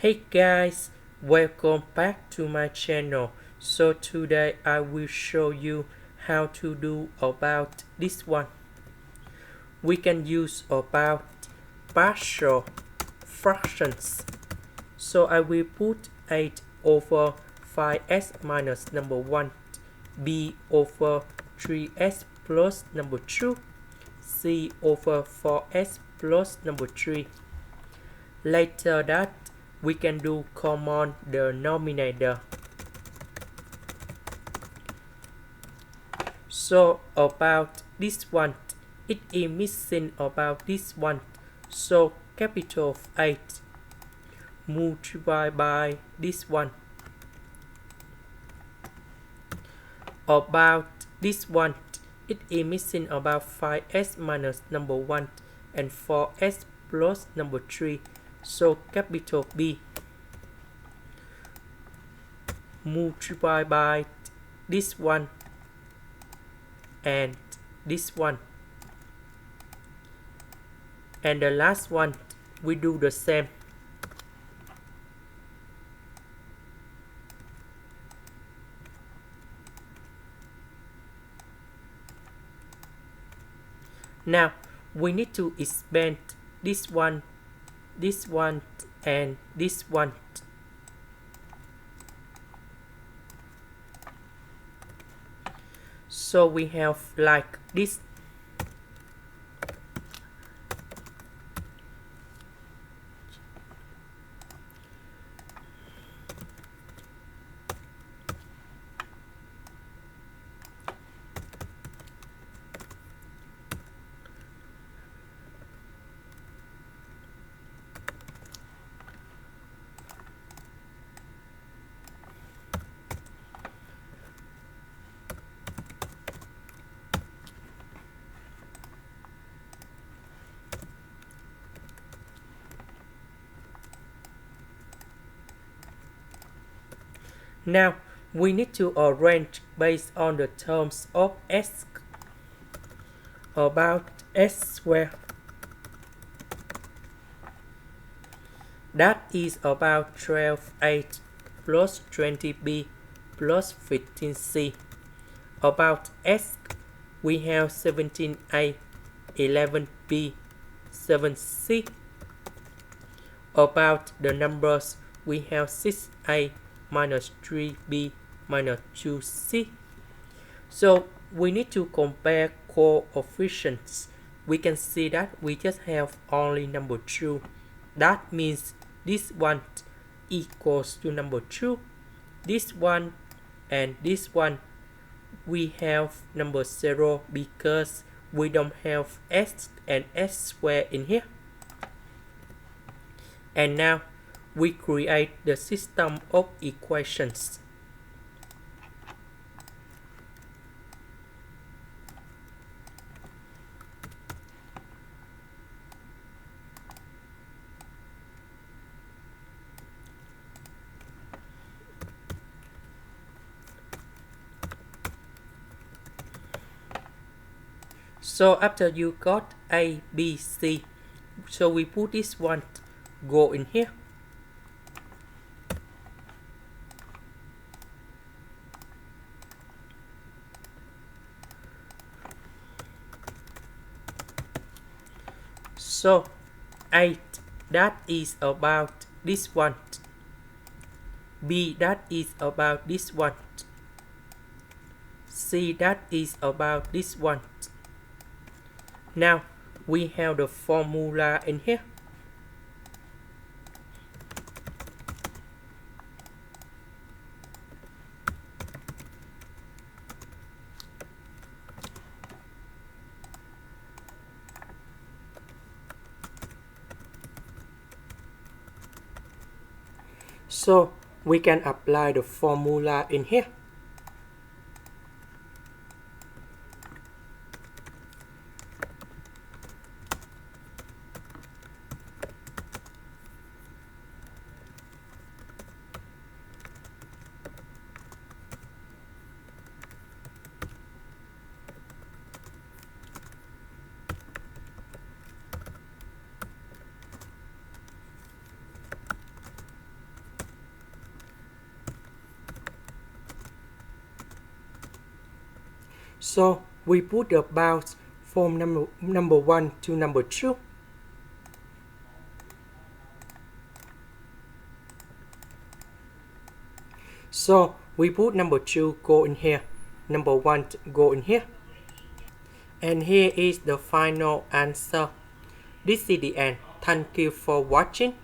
Hey guys, welcome back to my channel. So today I will show you how to do about this one. We can use about partial fractions. So I will put 8 over 5s minus number 1 b over 3s plus number 2 c over 4s plus number 3. Later that we can do common denominator. So about this one, it is missing about this one. So capital 8 multiplied by this one. About this one, it is missing about 5s minus number 1 and 4s plus number 3. So capital B multiplied by this one and this one. And the last one, we do the same. Now, we need to expand this one, and this one. So we have like this. Now, we need to arrange based on the terms of s. About s squared. That is about 12a plus 20b plus 15c. About s, we have 17a, 11b, 7c. About the numbers, we have 6a minus 3b minus 2c. So we need to compare coefficients. We can see that we just have only number 2. That means this one equals to number 2. This one and this one, we have number 0 because we don't have s and s squared in here. And now we create the system of equations. So after you got A, B, C, so we put this one go in here. So 8, that is about this one. B, that is about this one. C, that is about this one. Now we have the formula in here. So we can apply the formula in here. So we put the bounds from number 1 to number 2. So we put number 2 go in here, number 1 go in here. And here is the final answer. This is the end. Thank you for watching.